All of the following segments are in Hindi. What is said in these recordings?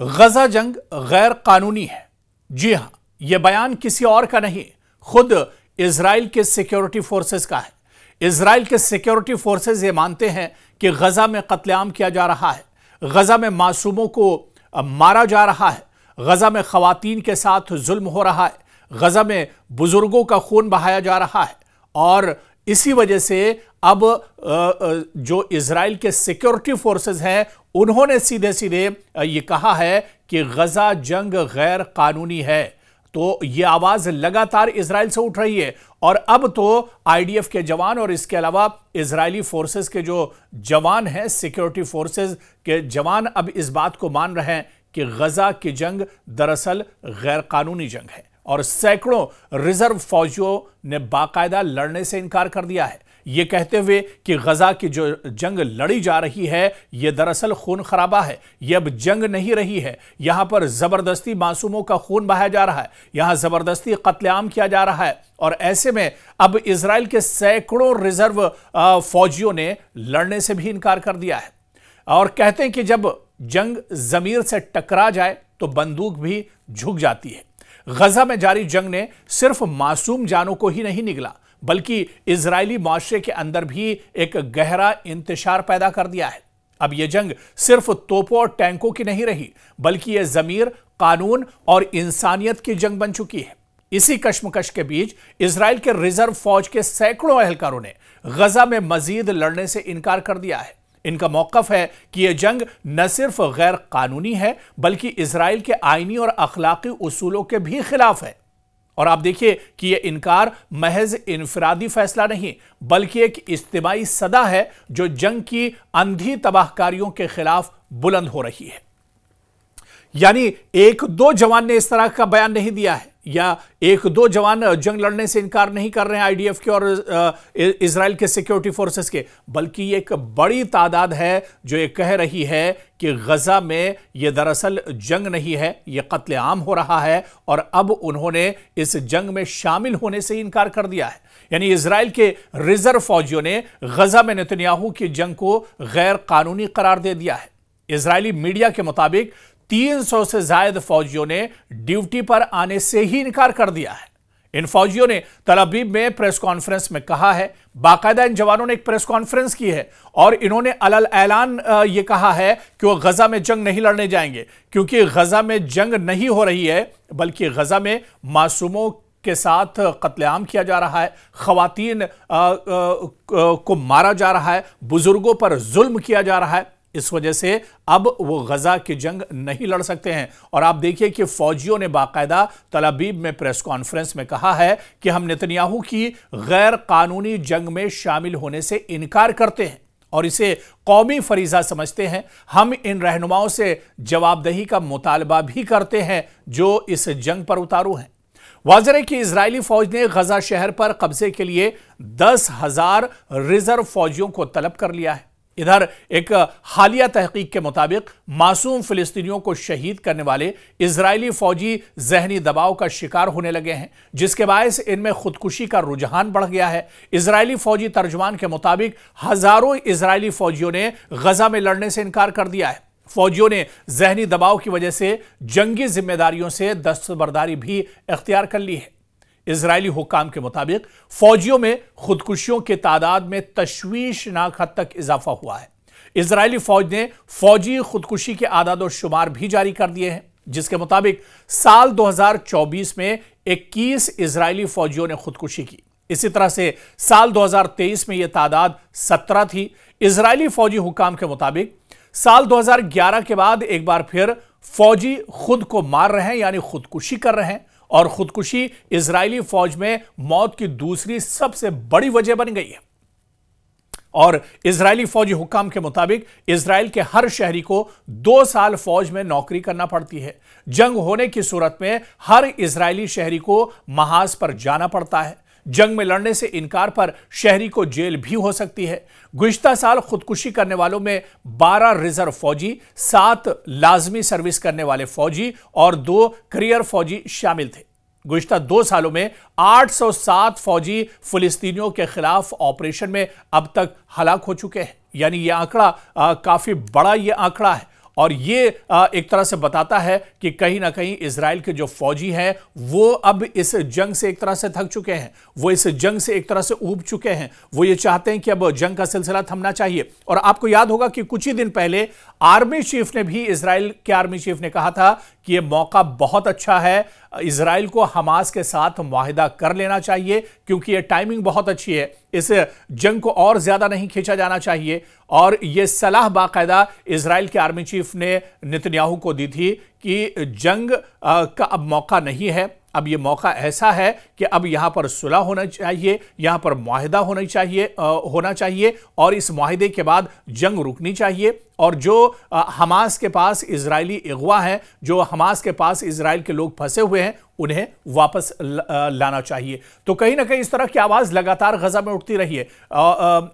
गजा जंग गैर कानूनी है। जी हां, यह बयान किसी और का नहीं, खुद इजराइल के सिक्योरिटी फोर्सेस का है। इजराइल के सिक्योरिटी फोर्सेस ये मानते हैं कि गजा में कत्लेआम किया जा रहा है, गजा में मासूमों को मारा जा रहा है, गजा में खवातीन के साथ जुल्म हो रहा है, गजा में बुजुर्गों का खून बहाया जा रहा है। और इसी वजह से अब जो इजराइल के सिक्योरिटी फोर्सेस हैं उन्होंने सीधे सीधे ये कहा है कि गजा जंग गैर कानूनी है। तो ये आवाज लगातार इजराइल से उठ रही है और अब तो आईडीएफ के जवान और इसके अलावा इजरायली फोर्सेस के जो जवान हैं, सिक्योरिटी फोर्सेस के जवान अब इस बात को मान रहे हैं कि गजा की जंग दरअसल गैर कानूनी जंग है और सैकड़ों रिजर्व फौजियों ने बाकायदा लड़ने से इनकार कर दिया है, यह कहते हुए कि गजा की जो जंग लड़ी जा रही है यह दरअसल खून खराबा है, यह अब जंग नहीं रही है, यहां पर जबरदस्ती मासूमों का खून बहाया जा रहा है, यहां जबरदस्ती कत्लेआम किया जा रहा है। और ऐसे में अब इजराइल के सैकड़ों रिजर्व फौजियों ने लड़ने से भी इनकार कर दिया है और कहते हैं कि जब जंग जमीर से टकरा जाए तो बंदूक भी झुक जाती है। गजा में जारी जंग ने सिर्फ मासूम जानों को ही नहीं निगला बल्कि इजरायली माशरे के अंदर भी एक गहरा इंतशार पैदा कर दिया है। अब यह जंग सिर्फ तोपों और टैंकों की नहीं रही बल्कि यह जमीर, कानून और इंसानियत की जंग बन चुकी है। इसी कश्मकश के बीच इजराइल के रिजर्व फौज के सैकड़ों एहलकारों ने गजा में मजीद लड़ने से इनकार कर दिया है। इनका मौकफ है कि यह जंग न सिर्फ गैर कानूनी है बल्कि इजराइल के आईनी और अखलाकी उसूलों के भी खिलाफ है। और आप देखिए कि यह इनकार महज इनफरादी फैसला नहीं बल्कि एक इज्तिमाई सदा है जो जंग की अंधी तबाहकारियों के खिलाफ बुलंद हो रही है। यानी एक दो जवान ने इस तरह का बयान नहीं दिया है या एक दो जवान जंग लड़ने से इनकार नहीं कर रहे हैं आईडीएफ के और इजराइल के सिक्योरिटी फोर्सेस के, बल्कि एक बड़ी तादाद है जो ये कह रही है कि गजा में ये दरअसल जंग नहीं है, ये कत्लेआम हो रहा है और अब उन्होंने इस जंग में शामिल होने से इनकार कर दिया है। यानी इजराइल के रिजर्व फौजियों ने गजा में नेतन्याहू की जंग को गैर कानूनी करार दे दिया है। इजरायली मीडिया के मुताबिक 300 से ज्यादा फौजियों ने ड्यूटी पर आने से ही इनकार कर दिया है। इन फौजियों ने तल अवीव में प्रेस कॉन्फ्रेंस में कहा है, बाकायदा इन जवानों ने एक प्रेस कॉन्फ्रेंस की है और इन्होंने अलल ऐलान ये कहा है कि वो गजा में जंग नहीं लड़ने जाएंगे क्योंकि गजा में जंग नहीं हो रही है बल्कि गजा में मासूमों के साथ कत्लेआम किया जा रहा है, खवातीन को मारा जा रहा है, बुजुर्गों पर जुल्म किया जा रहा है। इस वजह से अब वो गजा की जंग नहीं लड़ सकते हैं। और आप देखिए कि फौजियों ने बाकायदा तल अवीव में प्रेस कॉन्फ्रेंस में कहा है कि हम नेतन्याहू की गैर कानूनी जंग में शामिल होने से इनकार करते हैं और इसे कौमी फरीजा समझते हैं। हम इन रहनुमाओं से जवाबदेही का मुतालबा भी करते हैं जो इस जंग पर उतारू हैं। वाज़ेह है कि इजरायली फौज ने गजा शहर पर कब्जे के लिए 10,000 रिजर्व फौजियों को तलब कर लिया है। इधर एक हालिया तहकीक के मुताबिक मासूम फिलिस्तीनियों को शहीद करने वाले इजरायली फौजी जहनी दबाव का शिकार होने लगे हैं जिसके बायस इनमें खुदकुशी का रुझान बढ़ गया है। इजरायली फौजी तर्जुमान के मुताबिक हजारों इजरायली फौजियों ने गजा में लड़ने से इनकार कर दिया है। फौजियों ने जहनी दबाव की वजह से जंगी जिम्मेदारियों से दस्तबरदारी भी इख्तियार कर ली है। इजरायली हुक्काम के मुताबिक फौजियों में खुदकुशियों की तादाद में तशवीशनाक हद तक इजाफा हुआ है। इजरायली फौज ने फौजी खुदकुशी के आदाद शुमार भी जारी कर दिए हैं जिसके मुताबिक साल 2024 में 21 इजरायली फौजियों ने खुदकुशी की। इसी तरह से साल 2023 में यह तादाद 17 थी। इजरायली फौजी हुक्काम के मुताबिक साल 2011 के बाद एक बार फिर फौजी खुद को मार रहे हैं यानी खुदकुशी कर रहे हैं और खुदकुशी इजरायली फौज में मौत की दूसरी सबसे बड़ी वजह बन गई है। और इजरायली फौजी हुक्काम के मुताबिक इजराइल के हर शहरी को 2 साल फौज में नौकरी करना पड़ती है। जंग होने की सूरत में हर इजरायली शहरी को महाज पर जाना पड़ता है। जंग में लड़ने से इनकार पर शहरी को जेल भी हो सकती है। गुज़िश्ता साल खुदकुशी करने वालों में 12 रिजर्व फौजी, 7 लाजमी सर्विस करने वाले फौजी और 2 करियर फौजी शामिल थे। गुज़िश्ता 2 सालों में 807 फौजी फिलिस्तीनियों के खिलाफ ऑपरेशन में अब तक हलाक हो चुके हैं। यानी यह आंकड़ा काफी बड़ा यह आंकड़ा है और ये एक तरह से बताता है कि कहीं ना कहीं इजराइल के जो फौजी हैं वो अब इस जंग से एक तरह से थक चुके हैं, वो इस जंग से एक तरह से ऊब चुके हैं। वो ये चाहते हैं कि अब जंग का सिलसिला थमना चाहिए। और आपको याद होगा कि कुछ ही दिन पहले आर्मी चीफ ने भी, इजराइल के आर्मी चीफ ने कहा था कि यह मौका बहुत अच्छा है, इजराइल को हमास के साथ मुआहिदा कर लेना चाहिए क्योंकि यह टाइमिंग बहुत अच्छी है, इस जंग को और ज्यादा नहीं खींचा जाना चाहिए। और यह सलाह बाकायदा इजराइल के आर्मी चीफ ने नेतन्याहू को दी थी कि जंग का अब मौका नहीं है, अब यह मौका ऐसा है कि अब यहां पर सुलह होना चाहिए, यहां पर मुआहिदा होना चाहिए और इस मुआहिदे के बाद जंग रुकनी चाहिए। और जो हमास के पास इजरायली अगवा हैं, जो हमास के पास इजराइल के लोग फंसे हुए हैं, उन्हें वापस लाना चाहिए। तो कहीं ना कहीं इस तरह की आवाज लगातार गजा में उठती रही है।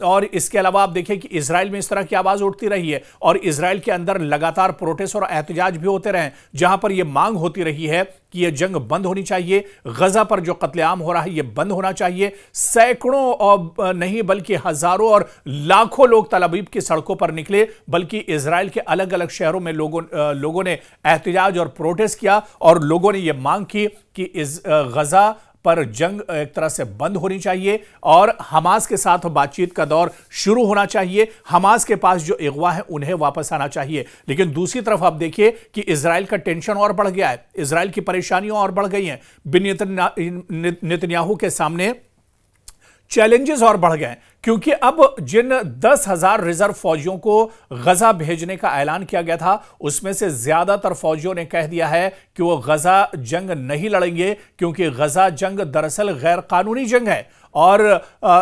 और इसके अलावा आप देखिए कि इजराइल में इस तरह की आवाज उठती रही है और इजराइल के अंदर लगातार प्रोटेस्ट और एहतजाज भी होते रहे, जहां पर यह मांग होती रही है कि यह जंग बंद होनी चाहिए, गजा पर जो कत्लेआम हो रहा है यह बंद होना चाहिए। सैकड़ों और नहीं बल्कि हजारों और लाखों लोग तल अबीब की सड़कों पर निकले, बल्कि इजराइल के अलग अलग शहरों में लोगों ने एहतजाज और प्रोटेस्ट किया और लोगों ने यह मांग की कि इस गजा पर जंग एक तरह से बंद होनी चाहिए और हमास के साथ बातचीत का दौर शुरू होना चाहिए, हमास के पास जो अगवा है उन्हें वापस आना चाहिए। लेकिन दूसरी तरफ आप देखिए कि इजराइल का टेंशन और बढ़ गया है, इजराइल की परेशानियां और बढ़ गई हैं। बिन नेतन्याहू के सामने चैलेंजेस और बढ़ गए क्योंकि अब जिन 10,000 रिजर्व फौजियों को गजा भेजने का ऐलान किया गया था, उसमें से ज्यादातर फौजियों ने कह दिया है कि वो गजा जंग नहीं लड़ेंगे क्योंकि गजा जंग दरअसल गैर कानूनी जंग है और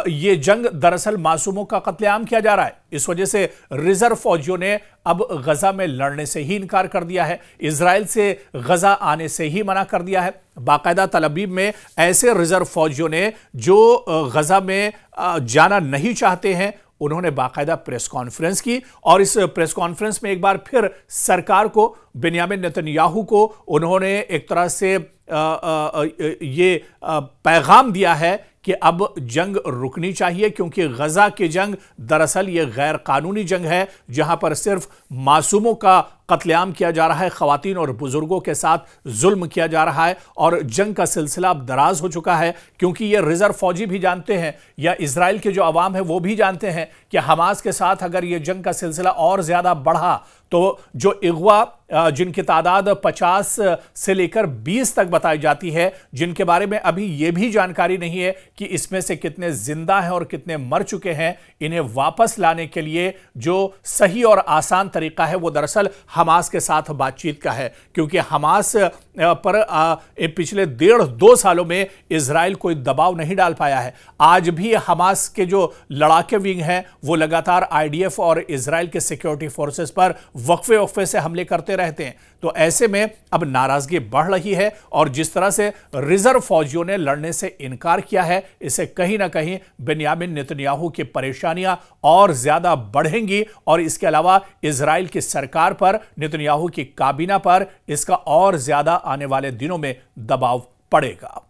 ये जंग दरअसल मासूमों का कत्लेआम किया जा रहा है। इस वजह से रिजर्व फौजियों ने अब गजा में लड़ने से ही इनकार कर दिया है, इजराइल से गजा आने से ही मना कर दिया है। बाकायदा तल अबीब में ऐसे रिजर्व फौजियों ने जो गजा में जाना नहीं चाहते हैं, उन्होंने बाकायदा प्रेस कॉन्फ्रेंस की और इस प्रेस कॉन्फ्रेंस में एक बार फिर सरकार को, बेन्यामिन नेतन्याहू को उन्होंने एक तरह से ये पैगाम दिया है कि अब जंग रुकनी चाहिए क्योंकि गजा की जंग दरअसल ये गैर कानूनी जंग है जहां पर सिर्फ मासूमों का कत्लेआम किया जा रहा है, खवातीन और बुजुर्गों के साथ जुल्म किया जा रहा है और जंग का सिलसिला अब दराज हो चुका है क्योंकि ये रिजर्व फौजी भी जानते हैं या इजराइल के जो अवाम है वो भी जानते हैं कि हमास के साथ अगर ये जंग का सिलसिला और ज्यादा बढ़ा तो जो अगवा जिनकी तादाद 50 से लेकर 20 तक बताई जाती है, जिनके बारे में अभी यह भी जानकारी नहीं है कि इसमें से कितने जिंदा हैं और कितने मर चुके हैं, इन्हें वापस लाने के लिए जो सही और आसान तरीका है वो दरअसल हमास के साथ बातचीत का है क्योंकि हमास पर पिछले 1.5-2 सालों में इजराइल कोई दबाव नहीं डाल पाया है। आज भी हमास के जो लड़ाके विंग हैं वो लगातार आईडीएफ और इजराइल के सिक्योरिटी फोर्सेस पर वक्फे से हमले करते रहते हैं। तो ऐसे में अब नाराजगी बढ़ रही है और जिस तरह से रिजर्व फौजियों ने लड़ने से इनकार किया है, इसे कहीं ना कहीं बेन्यामिन नेतन्याहू की परेशानियां और ज्यादा बढ़ेंगी और इसके अलावा इजराइल की सरकार पर, नेतन्याहू की काबीना पर इसका और ज्यादा आने वाले दिनों में दबाव पड़ेगा।